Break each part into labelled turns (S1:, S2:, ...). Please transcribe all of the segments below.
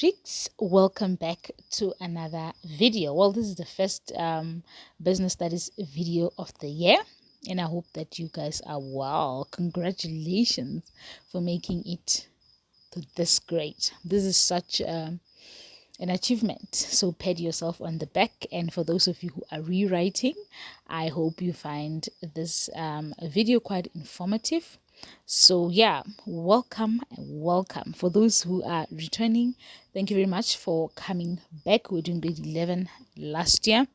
S1: Streaks, welcome back to another video. Well, this is the first business studies video of the year, and I hope that you guys are well. Congratulations for making it to this great. This is such an achievement, so pat yourself on the back. And for those of you who are rewriting, I hope you find this video quite informative. So yeah, welcome. For those who are returning, thank you very much for coming back. We're doing grade 11 last year.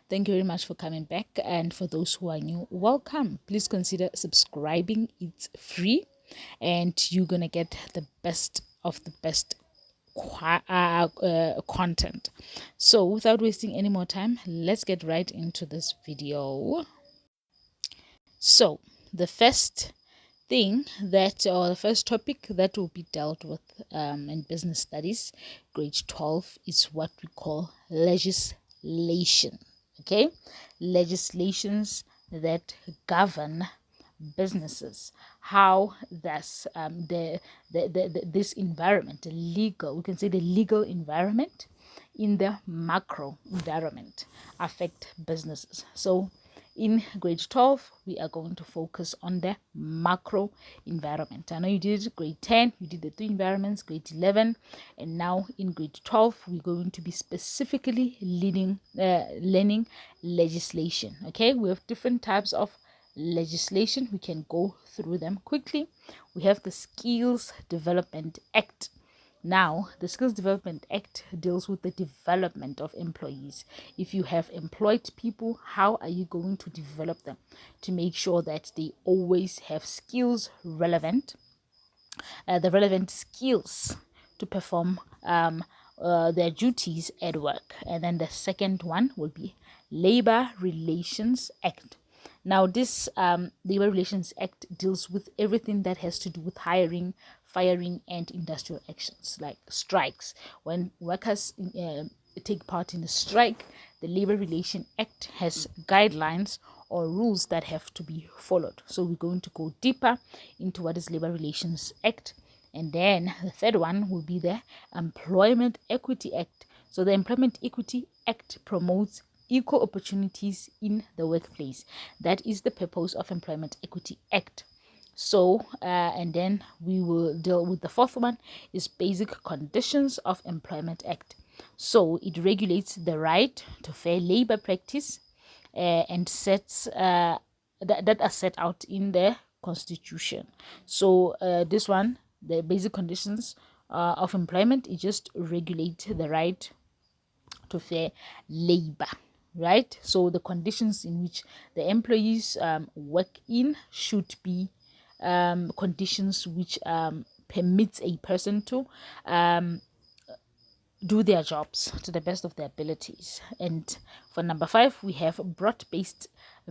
S1: Thank you very much for coming back. And for those who are new, welcome. Please consider subscribing. It's free and you're gonna get the best of the best content. So without wasting any more time, let's get right into this video. So the first the first topic that will be dealt with in business studies grade 12 is what we call legislation. Okay, legislations that govern businesses, how does this environment, the legal, we can say the legal environment in the macro environment affect businesses. So in grade 12, we are going to focus on the macro environment. I know you did grade 10, you did the three environments, grade 11, and now in grade 12, we're going to be specifically learning legislation. Okay, we have different types of legislation. We can go through them quickly. We have the Skills Development Act. Now, the Skills Development Act deals with the development of employees. If you have employed people, how are you going to develop them to make sure that they always have skills relevant, the relevant skills to perform their duties at work? And then the second one will be Labor Relations Act. Now, this Labor Relations Act deals with everything that has to do with hiring, firing, and industrial actions like strikes. When workers take part in a strike, the Labor Relations Act has guidelines or rules that have to be followed. So we're going to go deeper into what is Labor Relations Act. And then the third one will be the Employment Equity Act. So the Employment Equity Act promotes equal opportunities in the workplace. That is the purpose of Employment Equity Act. So and then we will deal with the fourth one is Basic Conditions of Employment Act. So it regulates the right to fair labor practice and sets that are set out in the Constitution. So this one, the Basic Conditions of Employment, it just regulates the right to fair labor, right? So the conditions in which the employees work in should be conditions which permits a person to do their jobs to the best of their abilities. And for number 5, we have broad-based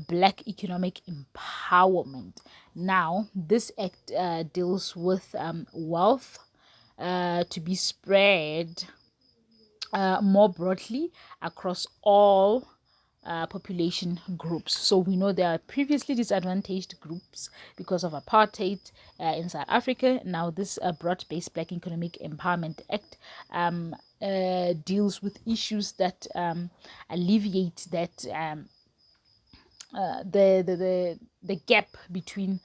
S1: Black economic empowerment. Now, this act deals with wealth to be spread more broadly across all population groups. So we know there are previously disadvantaged groups because of apartheid in South Africa. Now this broad-based Black Economic Empowerment Act deals with issues that alleviate that the gap between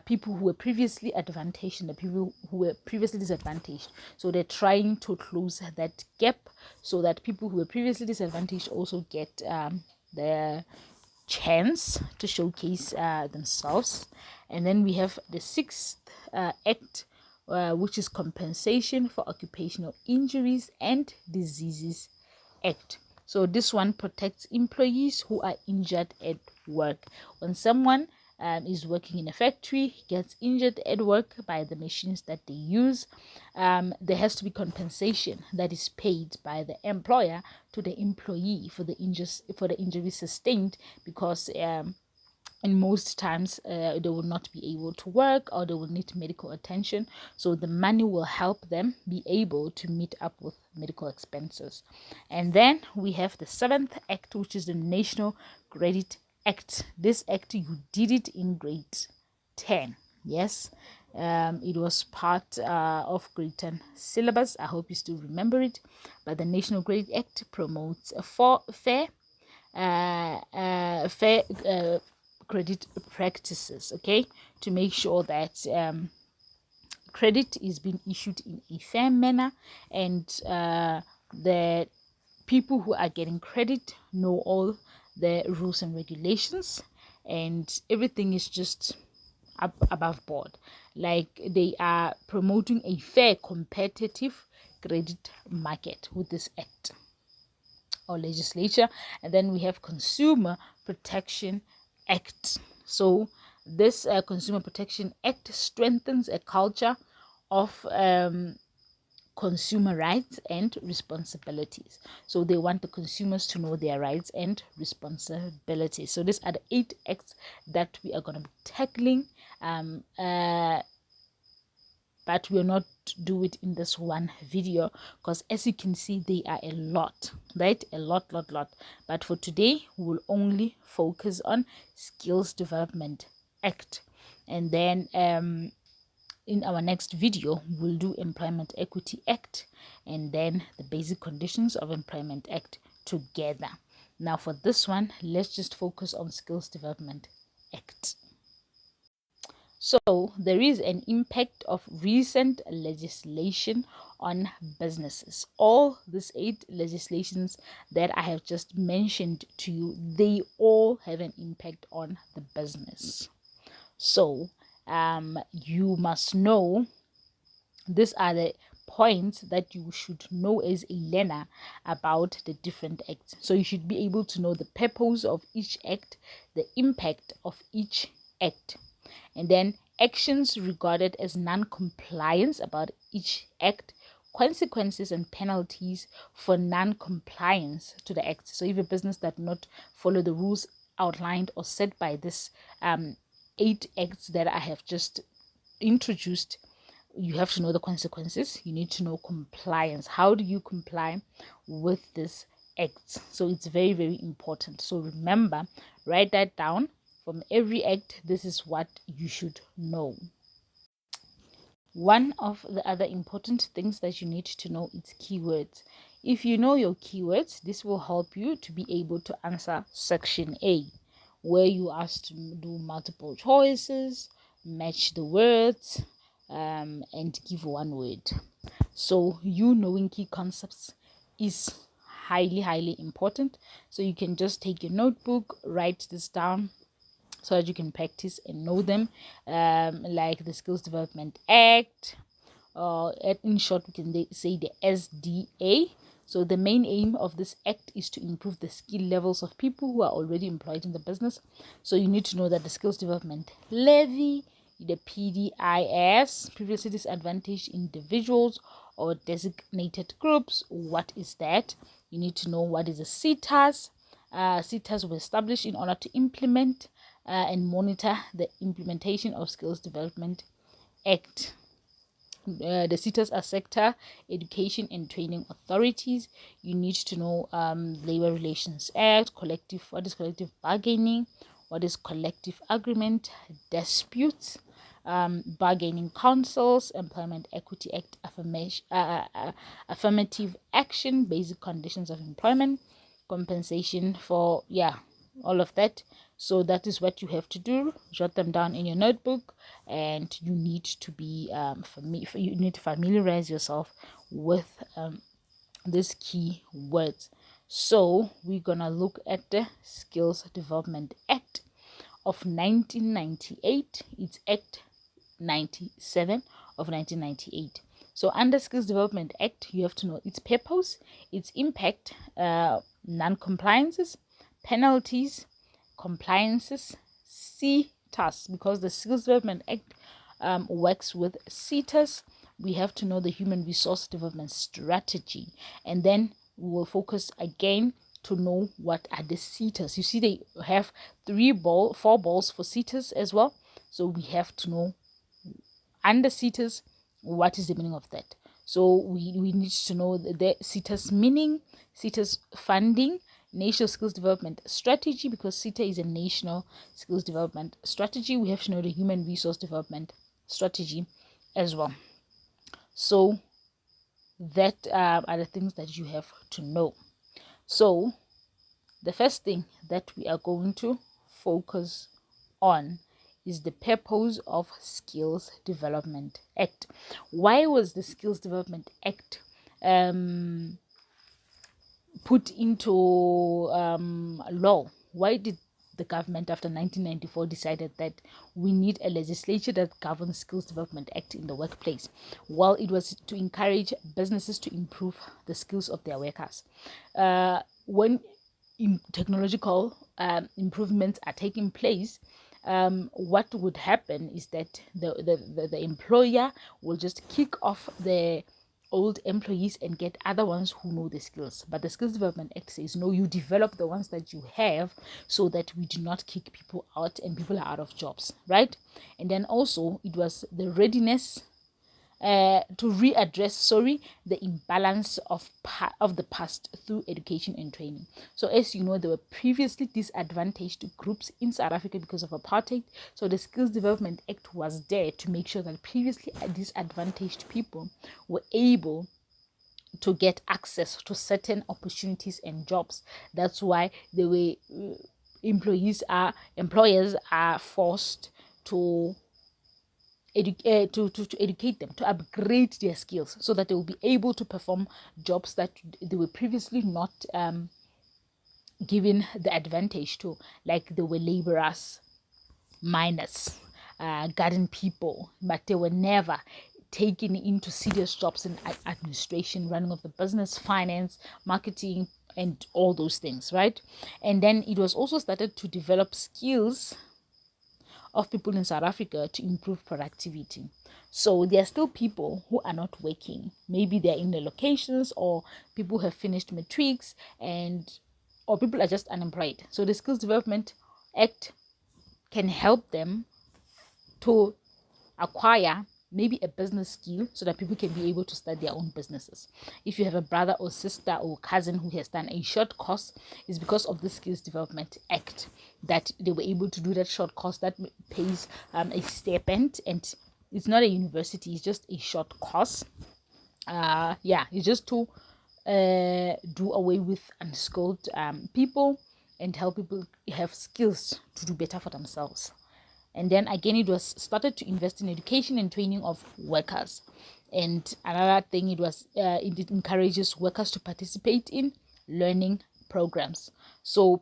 S1: people who were previously advantaged and the people who were previously disadvantaged. So they're trying to close that gap so that people who were previously disadvantaged also get the chance to showcase themselves. And then we have the 6th act, which is Compensation for Occupational Injuries and Diseases Act. So this one protects employees who are injured at work. When someone is working in a factory, gets injured at work by the machines that they use, there has to be compensation that is paid by the employer to the employee for the injury sustained, because in most times they will not be able to work or they will need medical attention. So the money will help them be able to meet up with medical expenses. And then we have the 7th act, which is the National Credit Act. This act, you did it in grade 10. Yes, It was part of grade 10 syllabus. I hope you still remember it. But the National Grade Act promotes a fair credit practices, okay, to make sure that credit is being issued in a fair manner, and the people who are getting credit know all the rules and regulations, and everything is just above board. Like, they are promoting a fair, competitive credit market with this act or legislature. And then we have Consumer Protection Act. So this Consumer Protection Act strengthens a culture of consumer rights and responsibilities. So they want the consumers to know their rights and responsibilities. So these are the 8 acts that we are going to be tackling, but we'll not do it in this one video, because as you can see, they are a lot, right? A lot. But for today, we'll only focus on Skills Development Act, and then in our next video we'll do Employment Equity Act, and then the Basic Conditions of Employment Act together. Now for this one, let's just focus on Skills Development Act. So there is an impact of recent legislation on businesses. All these 8 legislations that I have just mentioned to you, they all have an impact on the business. So you must know, these are the points that you should know as a learner about the different acts. So you should be able to know the purpose of each act, the impact of each act, and then actions regarded as non-compliance about each act, consequences and penalties for non-compliance to the act. So if a business does not follow the rules outlined or set by this 8 acts that I have just introduced, you have to know the consequences. You need to know compliance. How do you comply with this act? So it's very, very important. So remember, write that down. From every act, this is what you should know. One of the other important things that you need to know is keywords. If you know your keywords, this will help you to be able to answer section A, where you are asked to do multiple choices, match the words, and give one word. So you knowing key concepts is highly important. So you can just take your notebook, write this down, so that you can practice and know them, like the Skills Development Act, in short we can say the SDA. So the main aim of this act is to improve the skill levels of people who are already employed in the business. So you need to know that the Skills Development Levy, the PDIS, previously disadvantaged individuals or designated groups, what is that? You need to know what is the SETAs. SETAs were established in order to implement and monitor the implementation of Skills Development Act. The SETAs are sector education and training authorities. You need to know Labor Relations Act, what is collective bargaining, what is collective agreement, disputes, bargaining councils, Employment Equity Act, affirmative action, basic conditions of employment, compensation for all of that. So that is what you have to do. Jot them down in your notebook, and you need to be you need to familiarize yourself with these key words. So we're gonna look at the Skills Development Act of 1998. It's Act 97 of 1998. So under Skills Development Act, you have to know its purpose, its impact, non-compliances, penalties, compliances, SETAs, because the Skills Development Act works with SETAs. We have to know the Human Resource Development Strategy, and then we will focus again to know what are the SETAs. You see, they have 4 balls for SETAs as well. So we have to know under SETAs what is the meaning of that. So we need to know the SETAs meaning, SETAs funding, National Skills Development Strategy, because SETA is a national skills development strategy. We have to know the Human Resource Development strategy as well. So that are the things that you have to know. So the first thing that we are going to focus on is the purpose of Skills Development Act. Why was the Skills Development Act put into law? Why did the government after 1994 decided that we need a legislature that governs Skills Development Act in the workplace? Well, it was to encourage businesses to improve the skills of their workers. When technological improvements are taking place, what would happen is that the employer will just kick off the old employees and get other ones who know the skills. But the Skills Development Act says no, you develop the ones that you have so that we do not kick people out and people are out of jobs, right? And then also it was the readiness to readdress the imbalance of the past through education and training. So as you know, there were previously disadvantaged groups in South Africa because of apartheid. So the Skills Development Act was there to make sure that previously disadvantaged people were able to get access to certain opportunities and jobs. That's why the way employers are forced to educate them, to upgrade their skills so that they will be able to perform jobs that they were previously not given the advantage to, like they were laborers, miners, garden people, but they were never taken into serious jobs in administration, running of the business, finance, marketing, and all those things, right? And then it was also started to develop skills of people in South Africa to improve productivity. So there are still people who are not working. Maybe they're in the locations, or people have finished matrics, or people are just unemployed. So the Skills Development Act can help them to acquire maybe a business skill so that people can be able to start their own businesses. If you have a brother or sister or cousin who has done a short course, it's because of the Skills Development Act that they were able to do that short course that pays a stipend, and it's not a university, it's just a short course. It's just to do away with unskilled people and help people have skills to do better for themselves. And then again, it was started to invest in education and training of workers. And another thing, it encourages workers to participate in learning programs. So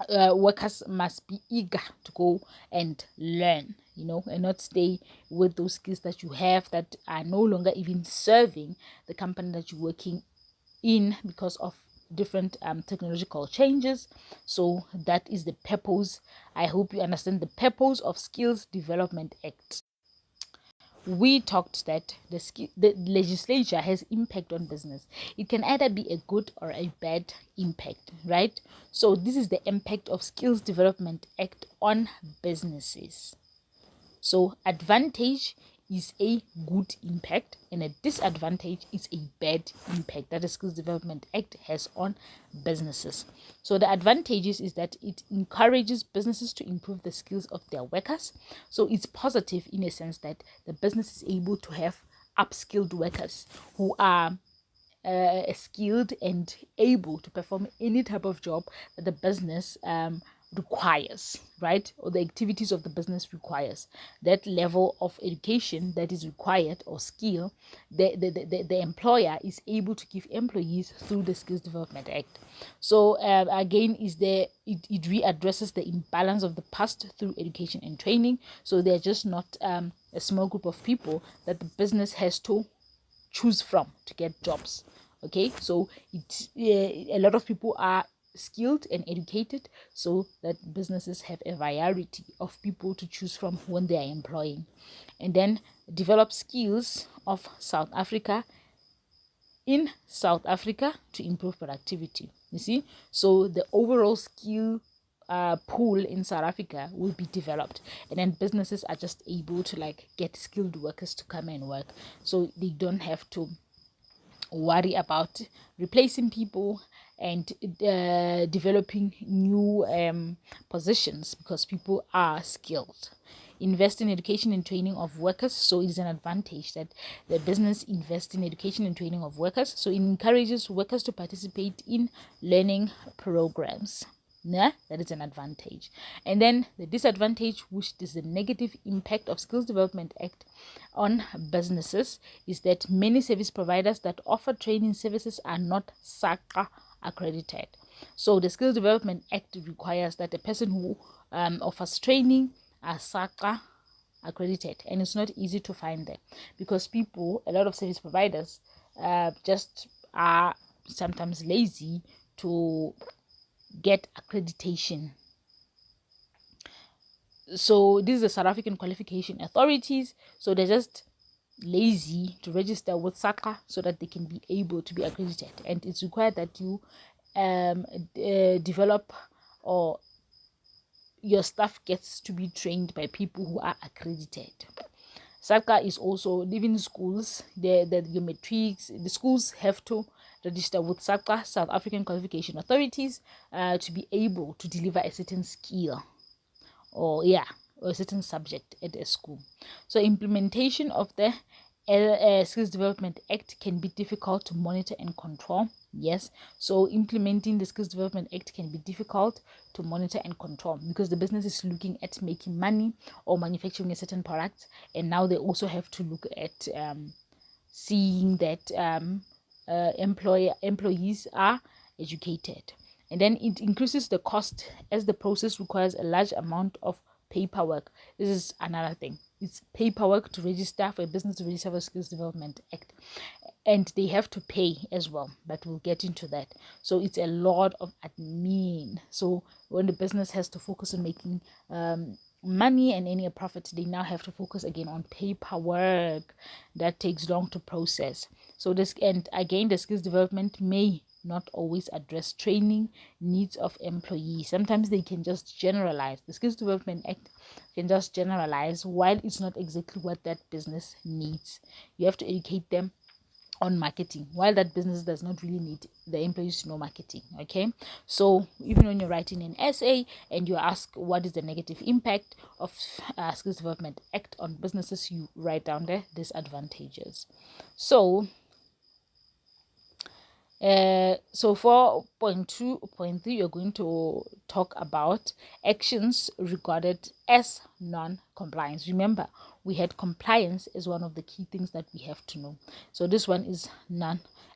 S1: workers must be eager to go and learn, and not stay with those skills that you have that are no longer even serving the company that you're working in because of different technological changes. So that is the purpose. I hope you understand the purpose of Skills Development Act. We talked that the legislature has impact on business. It can either be a good or a bad impact, right? So this is the impact of Skills Development Act on businesses. So advantage is a good impact and a disadvantage is a bad impact that the Skills Development Act has on businesses. So the advantages is that it encourages businesses to improve the skills of their workers. So it's positive in a sense that the business is able to have upskilled workers who are skilled and able to perform any type of job that the business requires, right? Or the activities of the business requires. That level of education that is required or skill, the employer is able to give employees through the Skills Development Act. So again, it readdresses the imbalance of the past through education and training. So they're just not a small group of people that the business has to choose from to get jobs. Okay, so a lot of people are skilled and educated, so that businesses have a variety of people to choose from when they are employing. And then develop skills of South Africa in South Africa to improve productivity. You see, so the overall skill pool in South Africa will be developed, and then businesses are just able to get skilled workers to come and work, so they don't have to worry about replacing people and developing new positions because people are skilled. invest in education and training of workers. So it is an advantage that the business invests in education and training of workers. So it encourages workers to participate in learning programs. Yeah, that is an advantage. And then the disadvantage, which is the negative impact of Skills Development Act on businesses, is that many service providers that offer training services are not SACA accredited. So the Skills Development Act requires that a person who offers training are SACA accredited, and it's not easy to find them because a lot of service providers just are sometimes lazy to get accreditation. So this is the South African Qualification Authorities, so they're just lazy to register with SACA so that they can be able to be accredited, and it's required that you develop, or your staff gets to be trained by people who are accredited. SACA is also, even schools, the matrics, the schools have to register with SACA, South African Qualification Authorities, to be able to deliver a certain skill or a certain subject at a school. So implementation of the Skills Development Act can be difficult to monitor and control. Yes, so implementing the Skills Development Act can be difficult to monitor and control because the business is looking at making money or manufacturing a certain product, and now they also have to look at seeing that employees are educated. And then it increases the cost as the process requires a large amount of paperwork. This is another thing. It's paperwork to register for a business, to register for Skills Development Act. And they have to pay as well, but we'll get into that. So it's a lot of admin. So when the business has to focus on making money and any profit, they now have to focus again on paperwork that takes long to process. So this, and again, the skills development may not always address training needs of employees. Sometimes they can just generalize. The Skills Development Act can just generalize while it's not exactly what that business needs. You have to educate them on marketing, while that business does not really need the employees to know marketing. Okay, so even when you're writing an essay and you ask what is the negative impact of Skills Development Act on businesses, you write down the disadvantages. So 4.2.3, you're going to talk about actions regarded as non-compliance. Remember, we had compliance as one of the key things that we have to know. So this one is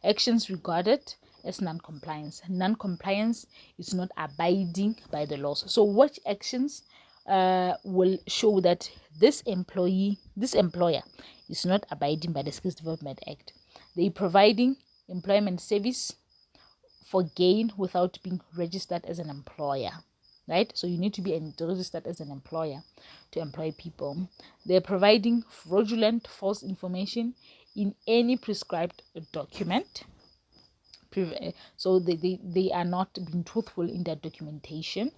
S1: actions regarded as non-compliance. Non-compliance is not abiding by the laws. So which actions will show that this employer is not abiding by the Skills Development Act? They providing employment service for gain without being registered as an employer, right? So you need to be registered as an employer to employ people. They're providing fraudulent, false information in any prescribed document. So they are not being truthful in their documentation.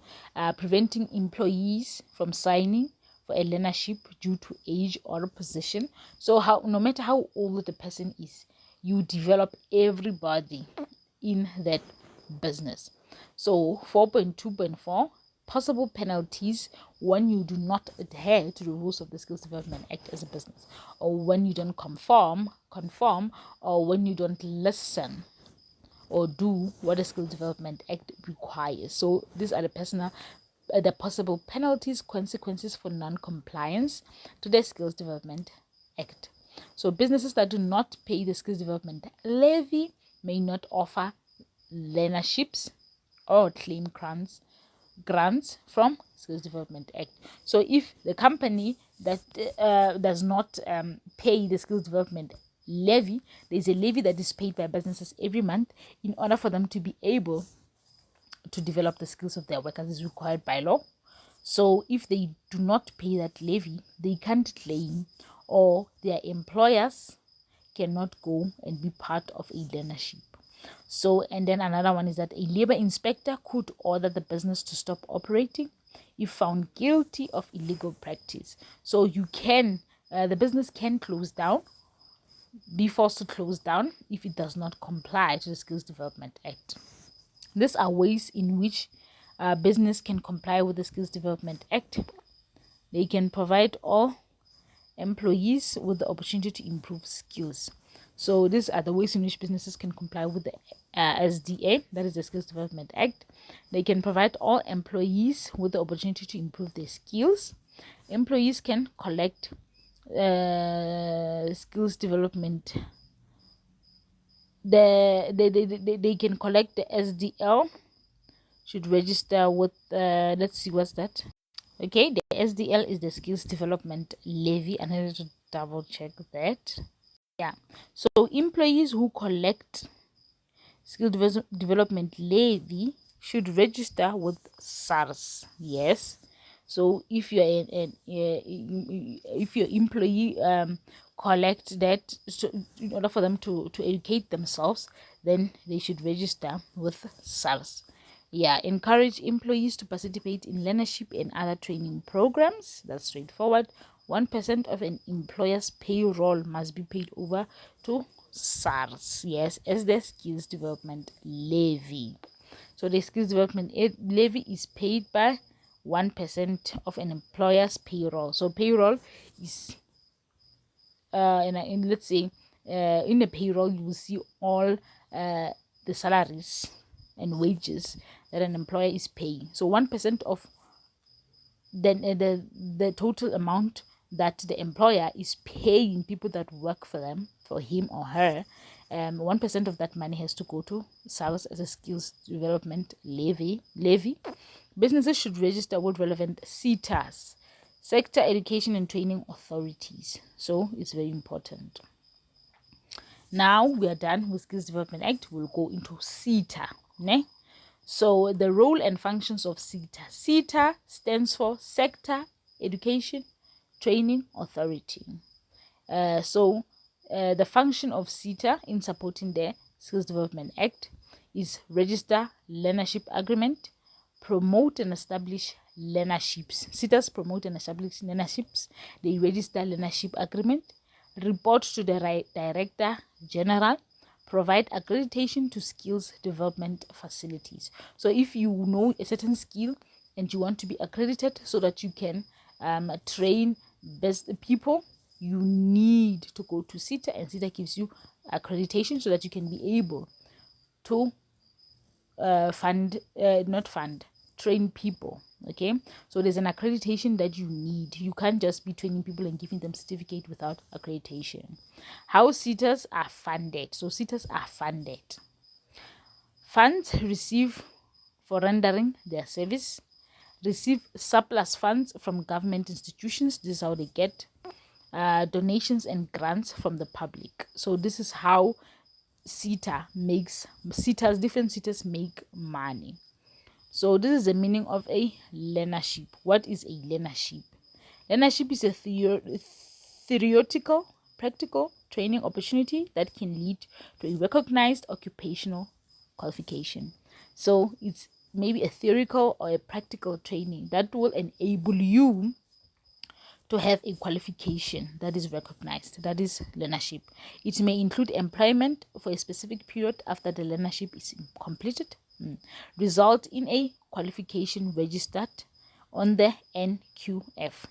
S1: Preventing employees from signing for a learnership due to age or position. So no matter how old the person is, you develop everybody in that business. So 4.2.4, possible penalties when you do not adhere to the rules of the Skills Development Act as a business, or when you don't conform, or when you don't listen or do what the Skills Development Act requires. So these are the possible penalties, consequences for non-compliance to the Skills Development Act. So businesses that do not pay the Skills Development levy may not offer learnerships or claim grants from Skills Development Act. So if the company that does not pay the Skills Development levy, there's a levy that is paid by businesses every month in order for them to be able to develop the skills of their workers, is required by law. So if they do not pay that levy, they can't claim, or their employers cannot go and be part of a learnership. So, and then another one is that a labor inspector could order the business to stop operating if found guilty of illegal practice. So you can, the business can close down, be forced to close down if it does not comply to the Skills Development Act. These are ways in which business can comply with the Skills Development Act. They can provide all employees with the opportunity to improve skills. So these are the ways in which businesses can comply with the SDA, that is the Skills Development Act. They can provide all employees with the opportunity to improve their skills. Employees can collect skills development. They can collect the SDL, should register with let's see what's that. Okay, the SDL is the skills development levy, and I need to double check that. Yeah, so employees who collect skill development levy should register with SARS. Yes, so if you're if your employee collect that, so in order for them to educate themselves, then they should register with SARS. Yeah, encourage employees to participate in learnership and other training programs. That's straightforward. 1% of an employer's payroll must be paid over to SARS, yes, as the skills development levy. So the skills development levy is paid by 1% of an employer's payroll. So payroll is in let's say in the payroll you will see all the salaries and wages that an employer is paying. So 1% of then the total amount that the employer is paying people that work for them, for him or her, 1% of that money has to go to SARS as a skills development levy. Businesses should register with relevant SETAs, sector education and training authorities. So it's very important. Now we are done with Skills Development Act. We'll go into SETA. Ne? So the role and functions of SETA. SETA stands for Sector Education Training Authority. The function of SETA in supporting the Skills Development Act is register learnership agreement, promote and establish learnerships. SETAs promote and establish learnerships. They register learnership agreement, report to the Director General, provide accreditation to skills development facilities. So if you know a certain skill and you want to be accredited so that you can train best people, you need to go to SETA, and SETA gives you accreditation so that you can be able to train people. Okay, so there's an accreditation that you need. You can't just be training people and giving them certificate without accreditation. How SETAs are funded. So SETAs are funded. Funds received for rendering their service, receive surplus funds from government institutions. This is how they get donations and grants from the public. So this is how different SETAs make money. So this is the meaning of a learnership. What is a learnership? Learnership is a theoretical, practical training opportunity that can lead to a recognized occupational qualification. So it's maybe a theoretical or a practical training that will enable you to have a qualification that is recognized. That is learnership. It may include employment for a specific period after the learnership is completed, result in a qualification registered on the NQF.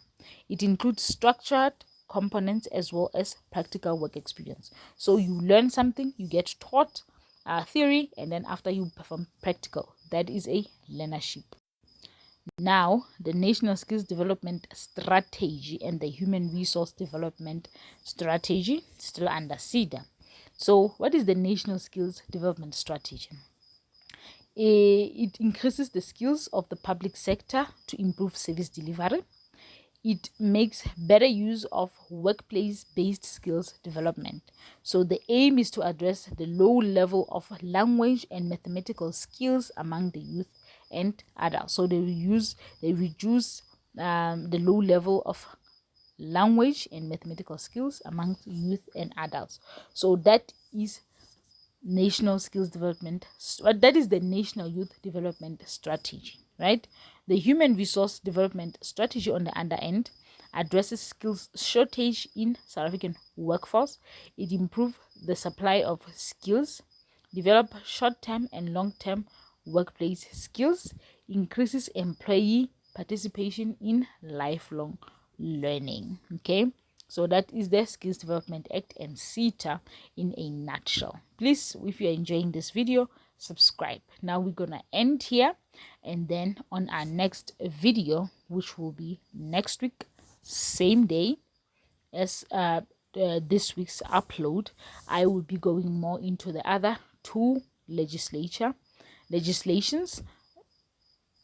S1: It includes structured components as well as practical work experience. So you learn something, you get taught theory, and then after you perform practical. That is a learnership. Now, the National Skills Development Strategy and the Human Resource Development Strategy, still under SETA. So, what is the National Skills Development Strategy? It increases the skills of the public sector to improve service delivery. It makes better use of workplace-based skills development. So the aim is to address the low level of language and mathematical skills among the youth and adults. So they reduce the low level of language and mathematical skills among youth and adults. So that is National Skills Development. That is the National Youth Development Strategy, right? The Human Resource Development Strategy, on the other end, addresses skills shortage in South African workforce. It improves the supply of skills, develop short-term and long-term workplace skills, increases employee participation in lifelong learning. Okay, so that is the Skills Development Act and SETA in a nutshell. Please, if you're enjoying this video, subscribe. Now we're gonna end here, and then on our next video, which will be next week, same day as this week's upload, I will be going more into the other two legislations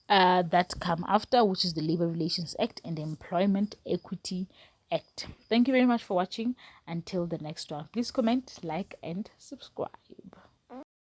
S1: that come after, which is the Labor Relations Act and the Employment Equity Act. Thank you very much for watching. Until the next one, please comment, like, and subscribe.